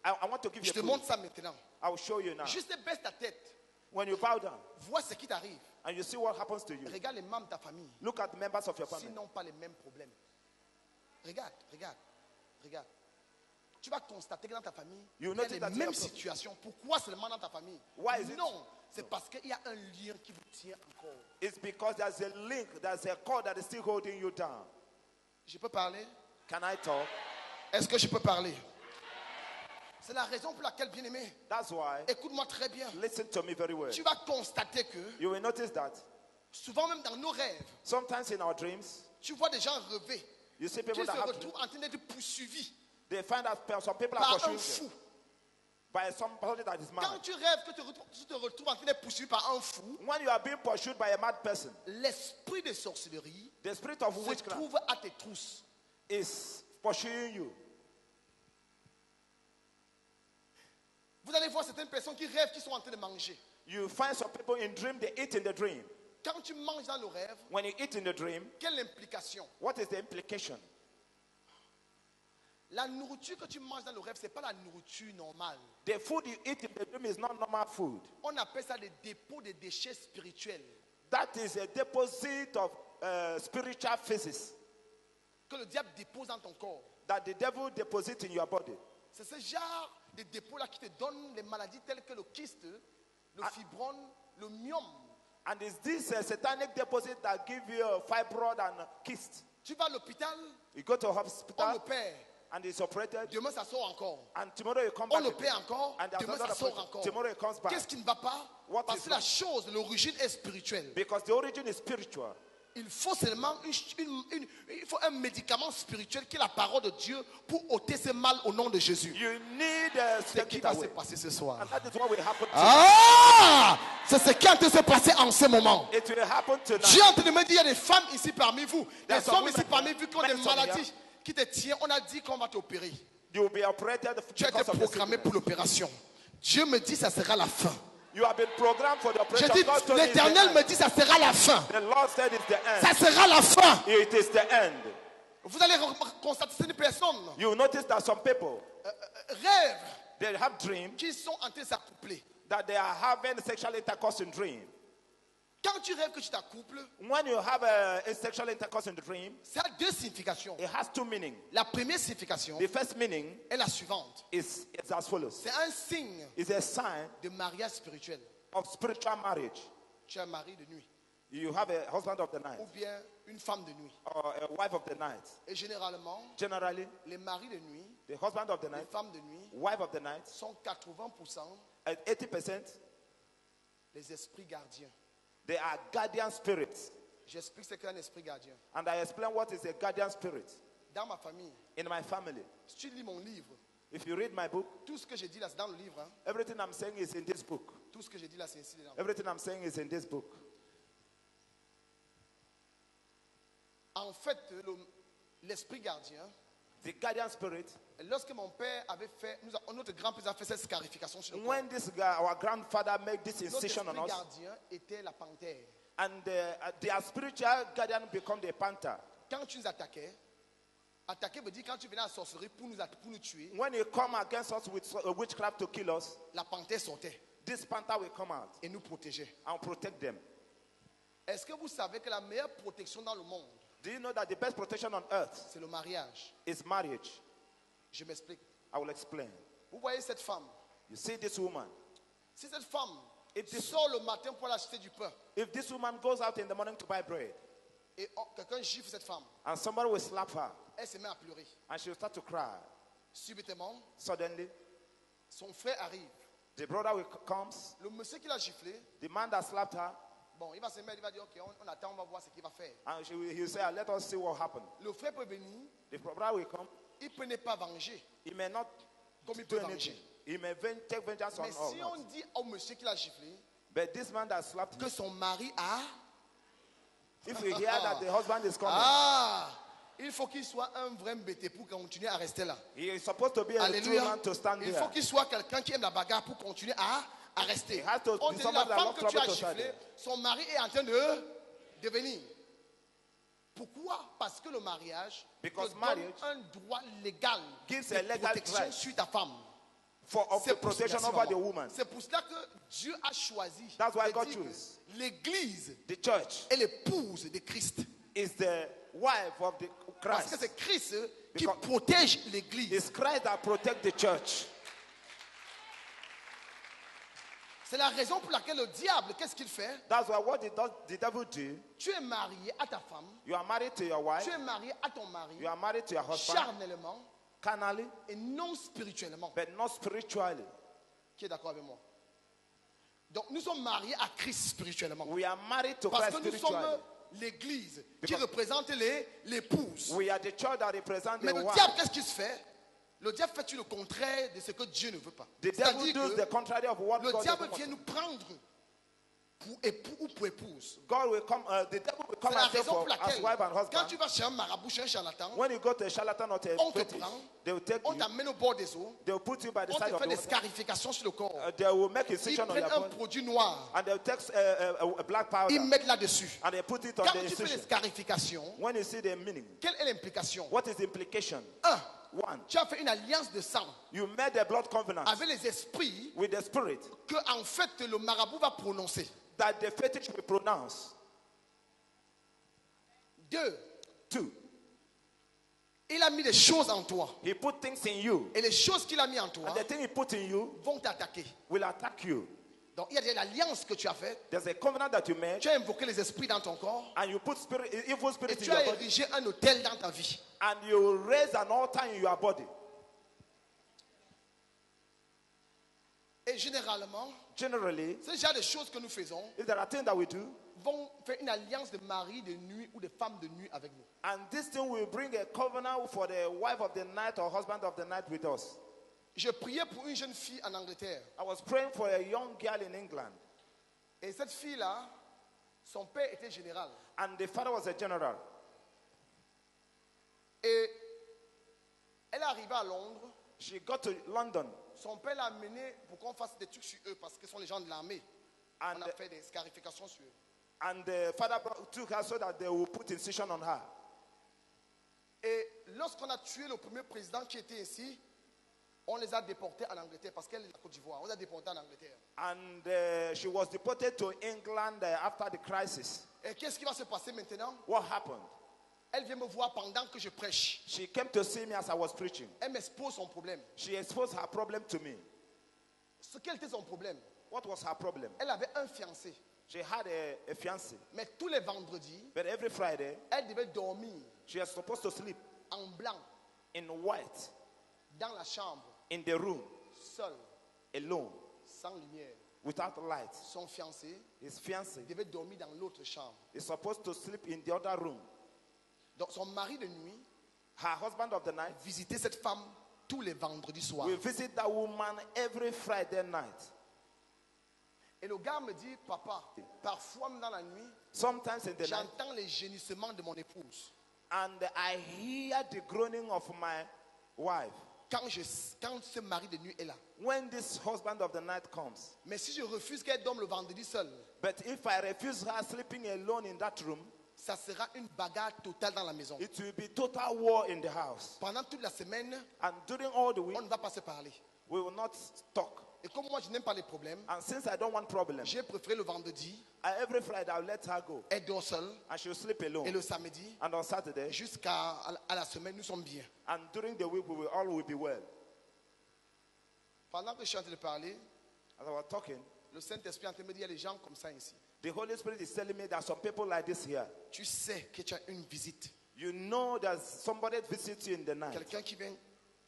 I want to give Je you te a montre clue. ça maintenant. I will show you now. Juste baisse ta tête. When you bow down Vois ce qui t'arrive. and you see what happens to you, Regarde les membres de ta famille. look at the members of your family. S'ils n'ont pas les mêmes problèmes. Regarde, regarde, regarde. Tu vas constater que dans ta famille, You il y a notice les that you mêmes have- situations. Pourquoi seulement dans ta famille? Why is it- Non, c'est parce qu'il y a un lien qui vous tient encore. It's because there's a link, there's a cord that is still holding you down. Je peux parler? Can I talk? Est-ce que je peux parler? C'est la raison pour laquelle, bien-aimé, That's why, écoute-moi très bien. listen to me very well. Tu vas constater que, You will notice that souvent même dans nos rêves, sometimes in our dreams, tu vois des gens rêver you see qui people se that have retrouvent en train d'être poursuivis they find out some people are par un pursuing fou. them by somebody that is Quand mad. tu rêves que tu te retrouves en train d'être poursuivi par un fou, When you are being pursued by a mad person, l'esprit de sorcellerie the spirit of se witchcraft trouve à tes trousses. is pursuing you. Vous allez voir certaines personnes qui rêvent qu'ils sont en train de manger. You find some people in dream, they eat in the dream. Quand tu manges dans le rêve, When you eat in the dream, quelle implication? what is the implication? La nourriture que tu manges dans le rêve, ce n'est pas la nourriture normale. The food you eat in the dream is not normal food. On appelle ça des dépôts de déchets spirituels That is a deposit of spiritual physics que le diable dépose dans ton corps. that the devil deposits in your body. C'est ce genre de dépôts-là qui te donnent les maladies telles que le kyste, le fibrome, le myome. And it's this satanic deposit that give you a fibroid and kyst. Tu vas à l'hôpital, You go to on hospital opère. and it's operated, Demain, ça sort encore. and tomorrow you come On back opère again. encore. And there's Demain, ça another sort operation. encore. Tomorrow it comes back. Qu'est-ce qui ne va pas? What Parce is que la wrong? chose, l'origine est spirituelle. Because the origin is spiritual. Il faut seulement il faut un médicament spirituel qui est la parole de Dieu pour ôter ce mal au nom de Jésus. You need C'est ce take qui it va se away. passer ce soir. And that is what will happen to Ah! C'est ce qui est en train de se passer en ce moment. It will happen Dieu tonight. est en train de me dire, il y a des femmes ici parmi vous, des There's some hommes ici women parmi here, vous qui ont des men some maladies here. qui te tiennent. On a dit qu'on va t'opérer. You will be operated Tu as été because of the programmé sickness. pour l'opération. Dieu me dit, ça sera la fin. You have been programmed for the Je operation. dis, God told me it's the l'Éternel end. me dit, ça sera la fin. The Lord said it's the end. Ça sera la fin. It is the end. Vous allez constater certaines personnes You notice that some people, rêvent they have dreams qu'ils sont en train de s'accoupler. that they are having sexual intercourse in dream. Quand tu rêves que tu t'accouples, When you have a sexual intercourse in the dream, ça a deux significations. it has two meanings. La première signification The first meaning est la suivante. is as follows. C'est un signe It's a sign de mariage spirituel. of spiritual marriage. Tu es un mari de nuit You have a husband of the night ou bien une femme de nuit. or a wife of the night. Et généralement, Generally, les maris de nuit, the husband of the les night, femmes de nuit wife of the night, sont 80% at 80%, les esprits gardiens. they are guardian spirits. J'explique ce qu'est un esprit gardien. And I explain what is a guardian spirit. Dans ma famille, In my family, si tu lis mon livre, if you read my book, tout ce que j'ai dit là, c'est dans le livre. Hein. everything I'm saying is in this book. Tout ce que j'ai dit là, c'est ici dedans. Everything I'm saying is in this book. En fait, l'esprit gardien, The guardian spirit, lorsque mon père avait fait, notre grand-père a fait cette scarification sur le corps, when this guy, our grandfather made this notre incision on esprit us, gardien était la panthère. and their spiritual guardian become the panther. Quand tu nous attaquais, attaquer veut dire quand tu venais à la sorcellerie pour nous tuer, When you come against us with witchcraft to kill us, la panthère sortait this panther will come out et nous protégeait. and protect them. Est-ce que vous savez que la meilleure protection dans le monde, Do you know that the best protection on earth c'est le mariage? is marriage? Je m'explique. I will explain. Vous voyez cette femme. You see this woman. Si cette femme If this, sort le matin pour aller acheter du pain if this woman goes out in the morning to buy bread et quelqu'un gifle cette femme, and somebody will slap her elle se met à pleurer. and she'll start to cry, Subitement, suddenly son frère arrive. the brother comes, Le monsieur qui l'a giflé, the man that slapped her, bon, il va se mettre, il va dire, ok, on attend, on va voir ce qu'il va faire. and he'll say, let us see what happened. Le frère peut venir, The brother will come. il peut ne pas venger, He may not comme il do peut anything. venger. He may take vengeance on Mais si on us. dit au monsieur qui l'a giflé But this man that slapped que him, son mari a, if we hear that the husband is coming, il faut qu'il soit un vrai mbété pour continuer à rester là. he is supposed to be a true Alléluia. man to stand Il there. faut qu'il soit quelqu'un qui aime la bagarre pour continuer à rester. He has to On be te dit la somebody that femme loves que tu as trouble to stand giflée, there. son mari est en train de venir. Pourquoi? Parce que le mariage Because te donne marriage un droit légal gives de a legal protection right. sur ta femme. of the protection over the woman. C'est pour cela que Dieu a choisi. That's why de God dire que chose. L'Église The church est l'épouse de Christ. is the wife of the Parce que Christ. c'est Christ qui Because protège l'Église. It's Christ that protects the church. C'est la raison pour laquelle le diable, qu'est-ce qu'il fait? That's why what the devil do. Tu es marié à ta femme, You are married to your wife. tu es marié à ton mari, You are married to your husband. charnellement Carnally, et non spirituellement. but not spiritually. Qui est d'accord avec moi? Donc nous sommes mariés à Christ spirituellement. We are married to Parce Christ que nous spiritually. sommes l'église qui Because- représente l'épouse. We are the church that represents Mais the le wife. diable, qu'est-ce qu'il se fait? Le diable fait le contraire de ce que Dieu ne veut pas. The devil C'est-à-dire does que the contrary of what le God diable doesn't vient want. nous prendre pour époux ou pour épouse. God will come, the devil will C'est come la and take raison for pour as laquelle, wife and quand husband. tu vas chez un marabout, chez un charlatan, When you go to a charlatan or to on a te fetish, prend, they will take on you. t'amène au bord des eaux, They will put you by the on side te of fait the des water. scarifications sur le corps. They will make Ils incision on prennent your un body. produit noir, And they will take a black powder. ils mettent là-dessus. And they put it on Quand the tu fais des incision. scarifications, When you see the meaning, quelle est l'implication? what is the implication? Un, One, tu as fait une alliance de sang you made a blood covenant avec les esprits with the spirit que en fait le marabout va prononcer. that the fetish will pronounce. Deux, Two, il a mis des choses en toi. he put things in you. Et les choses qu'il a mis en toi And the thing he put in you vont t'attaquer. will attack you. Donc il y a déjà l'alliance que tu as faite. There's a covenant that you made, Tu as invoqué les esprits dans ton corps. and you put evil Et spirit in tu your as body, érigé un hôtel dans ta vie. and you raise an altar in your body. Et généralement, Generally, c'est déjà des choses que nous faisons. if there are things that we do, Vont faire une alliance de mari de nuit ou de femme de nuit avec nous. and this thing will bring a covenant for the wife of the night or husband of the night with us. Je priais pour une jeune fille en Angleterre. I was praying for a young girl in England, Et cette fille-là, son père était général. and the father was a general. Et elle est arrivée à Londres. She got to London, Son père l'a amenée pour qu'on fasse des trucs sur eux parce qu'ils sont les gens de l'armée. and On a fait des scarifications sur eux. the father took her so that they will put incision on her. Et lorsqu'on a tué le premier président qui était ici, on les a déportés en Angleterre parce qu'elle est de la Côte d'Ivoire. On les a déportés en Angleterre. And she was deported to England after the crisis. Et qu'est-ce qui va se passer maintenant? What happened? Elle vient me voir pendant que je prêche. She came to see me as I was preaching. Elle m'expose son problème. She exposed her problem to me. Ce quel était son problème? What was her problem? Elle avait un fiancé. She had a fiancé, Mais tous les vendredis, but every Friday elle devait dormir she was supposed to sleep en blanc in white dans la chambre, in the room seule, alone sans lumière. without light. Son fiancé His fiancé devait dormir dans l'autre chambre. is supposed to sleep in the other room. Donc son mari de nuit Her husband of the night visitait cette femme tous les vendredis soirs. will visit that woman every Friday night. Et le gars me dit, papa, parfois même dans la nuit, Sometimes in the night, j'entends les gémissements de mon épouse. and I hear the groaning of my wife Quand ce mari de nuit est là. when this husband of the night comes. Mais si je refuse qu'elle dorme le vendredi seule, But if I refuse her sleeping alone in that room, ça sera une bagarre totale dans la maison. it will be total war in the house. Pendant toute la semaine, And during all the week, on ne va pas se parler. we will not talk. Et comme moi, je n'aime pas les problèmes, And since I don't want problem, j'ai préféré le vendredi, every Friday I'll let her go. elle dort seule, And she'll sleep et alone. le samedi, And on Saturday, jusqu'à à la semaine, nous sommes bien. and during the week, we will all will be well. Pendant que je suis en train de parler, As I was talking, le Saint-Esprit est en train de me dire, il y a des gens comme ça ici. the Holy Spirit is telling me that some people like this here. Tu sais que tu as une visite. You know there's somebody visits you in the night. Quelqu'un qui vient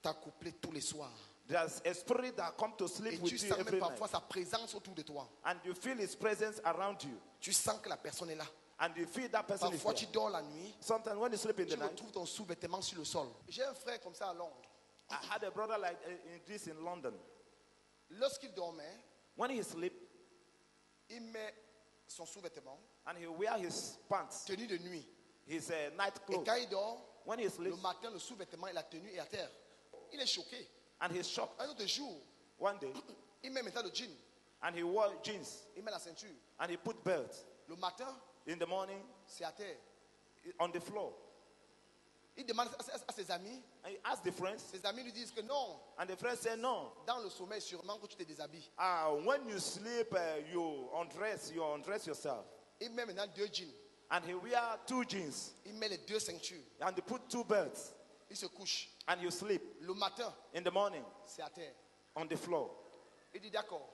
t'accoupler tous les soirs. There's a spirit that comes to Et sleep tu with you sens même every parfois night. sa présence autour de toi. And you feel his presence around you. Tu sens que la personne est là. And you feel that person is Parfois, tu there. dors la nuit, Sometimes when you sleep in tu the night, retrouves ton sous-vêtement sur le sol. J'ai un frère comme ça à Londres. I had a brother like this in London. Lorsqu'il dormait, When he sleep il met son sous-vêtement, and he wear his pants, tenue de nuit. his night Et clothes. quand il dort, When he le sleeps, matin, le sous-vêtement et la tenue est à terre. Il est choqué. and he's shocked. Un autre jour, One day, il met maintenant le jean, and he wore jeans il met la ceinture. and he put belt. Le matin, In the morning, c'est à terre. on the floor. Il demande à ses amis. And he asked the friends, Ses amis lui disent que non. and the friends said, no. Dans le sommeil, sûrement que tu te déshabilles. When you sleep, you undress yourself. Il met maintenant 2 jeans. And he wear 2 jeans, Il met les 2 ceintures. and he put 2 belts, Il se couche. and you sleep Le matin, in the morning c'est à terre. on the floor. Il dit d'accord.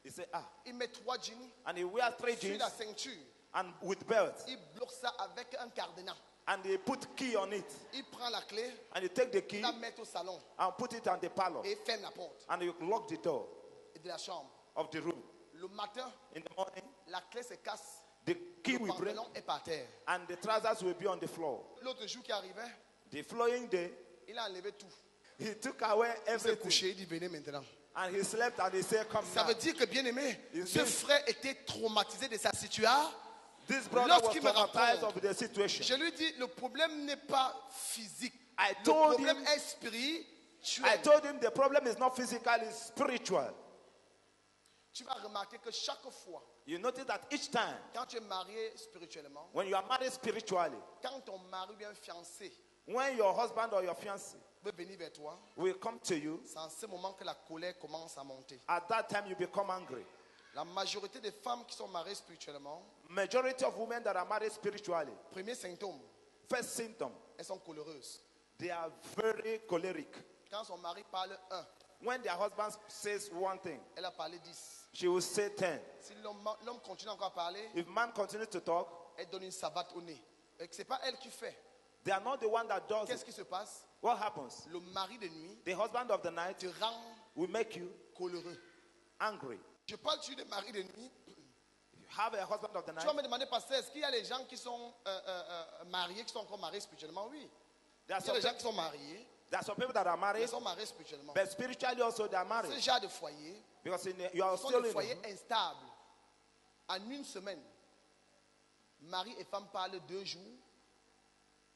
He said, Il met 3 jeans and he wear 3 sur jeans la ceinture. and with belts, Il bloque ça avec un cadenas. and he put key on it, Il prend la clé, and he take the il key la met au salon and put it on the parlor, et il ferme la porte and you lock the door de la chambre. of the room. Le matin, In the morning, la clé se casse. the key Le will break, pantalon est par terre. and the trousers will be on the floor. L'autre jour qui arrivait, The following day, il a enlevé tout. he took away Il s'est everything, couché, il dit venez maintenant. and he slept, and he said, come Ça now. veut dire que, bien aimé, Is ce this- frère était traumatisé de sa situation. This brother was Lorsqu'il me traumatized raconte, of the situation. je lui dis, le problème n'est pas physique. I Le told problème him- est I spirituel. told him the problem is not physical, it's spiritual. Tu vas remarquer que chaque fois, You notice that each time, quand tu es marié spirituellement, when you are married spiritually, quand ton mari ou bien fiancé when your husband or your fiancé veut venir vers toi, will come to you, c'est en ce moment que la colère commence à monter. at that time you become angry. La majorité des femmes qui sont mariées spirituellement, Majority of women that are married spiritually, premier symptôme, first symptom, elles sont coléreuses. they are very choleric. Quand son mari parle 1, When their husband says one thing, elle a parlé 10. she will say 10. Si l'homme continue encore à parler, If man continues to talk, elle donne une savate au nez. Et que ce n'est pas elle qui fait. they are not the one that does Qu'est-ce it. qui se passe? What happens? Le mari de nuit The husband of the night te rend will make you coléreux. angry. Je parle sur des maris de nuit. You have a husband of the Tu vas night. me demander, pasteur, est-ce qu'il y a les gens qui sont mariés, qui sont encore mariés spirituellement? Oui. There are Il y a les gens some, qui sont mariés, some people that are ils married, sont mariés spirituellement. but spiritually also they are Ce married. genre de foyer, Because you are ce sont still des in foyers it. instables. En une semaine, mari et femme parlent 2 jours.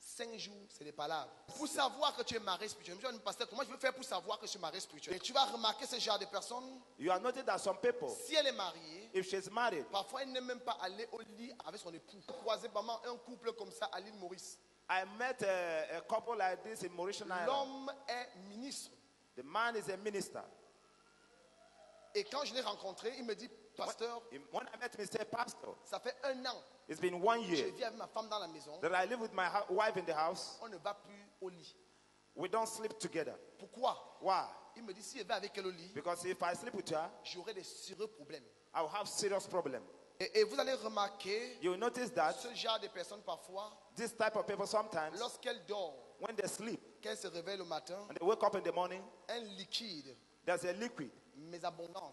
5 jours, c'est des palabres. Pour savoir que tu es marié spirituellement, je vais me pasteur, comment je vais faire pour savoir que je suis marié spirituellement? Et tu vas remarquer ce genre de personnes, You are noticing that some people, si elle est mariée, if she's married, parfois elle n'aime même pas aller au lit avec son époux. J'ai croisé vraiment un couple comme ça à l'île Maurice. I met a couple like this in Mauritian Island. L'homme est ministre. The man is a minister. Et quand je l'ai rencontré, il me dit, pasteur, When I met him, he said, Pastor, ça fait 1 an, it's been 1 je year vis avec ma femme dans la maison, that I live with my wife in the house. on ne va plus au lit. We don't sleep together. Pourquoi? Why? Il me dit, si je vais avec elle au lit, Because if I sleep with her, j'aurai des sérieux problèmes. I will have serious problem. Et vous allez remarquer, You will notice that ce genre de personnes parfois, this type of people sometimes, lorsqu'elles dorment, when they sleep qu'elles se réveillent le matin, and they wake up in the morning, un liquide, there's a liquid mais abondant,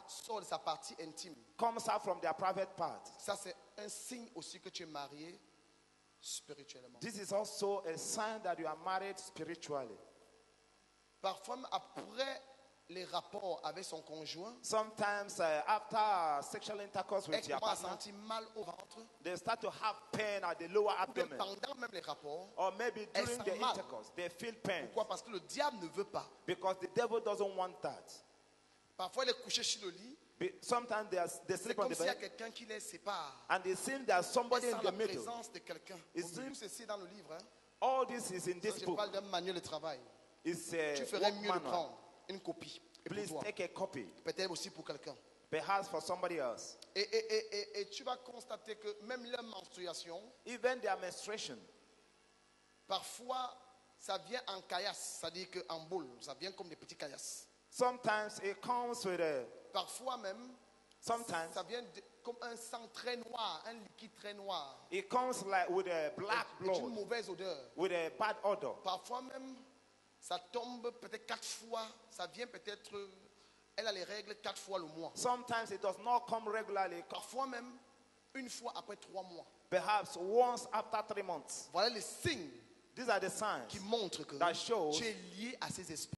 sort de sa partie intime. comes out from their private part. Ça, c'est un signe aussi que tu es marié spirituellement. This is also a sign that you are married spiritually. Parfois, après les rapports avec son conjoint, Sometimes after sexual intercourse with elle your commence à partner, sentir mal au ventre. they start to have pain at the lower Ou bien abdomen. pendant même les rapports. Or maybe Elle during sent the mal. intercourse, they feel pain. Pourquoi? Parce que le diable ne veut pas. Because the devil doesn't want that. Parfois, elle est couchée sur le lit. Sometimes they C'est sleep on comme the s'il y a bed quelqu'un qui les sépare. and it seems there's somebody Elle in sent the la middle. présence de quelqu'un. It Tout seems- ceci dans le livre. Hein. All this is in Ça, this je book. parle d'un manuel de travail. It's a Tu ferais work mieux de manual. prendre une copie. Et pour Please toi. take a copy. Peut-être aussi pour quelqu'un. Perhaps for somebody else. Et tu vas constater que même leur menstruation, Even their menstruation, parfois, ça vient en caillasse. C'est-à-dire qu'en boule, ça vient comme des petits caillasses. sometimes it comes with a, Parfois même, sometimes ça vient comme un sang très noir, un liquide très noir. it comes like with a black Et d'une blood, mauvaise odeur. with a bad odor. Parfois même, ça tombe peut-être 4 fois. Ça vient peut-être, elle a les règles 4 fois le mois. Sometimes it does not come regularly, Parfois même, 1 fois après 3 mois. perhaps once after 3 months. Voilà les signes These are the signs qui montrent que that shows tu es lié à ces esprits.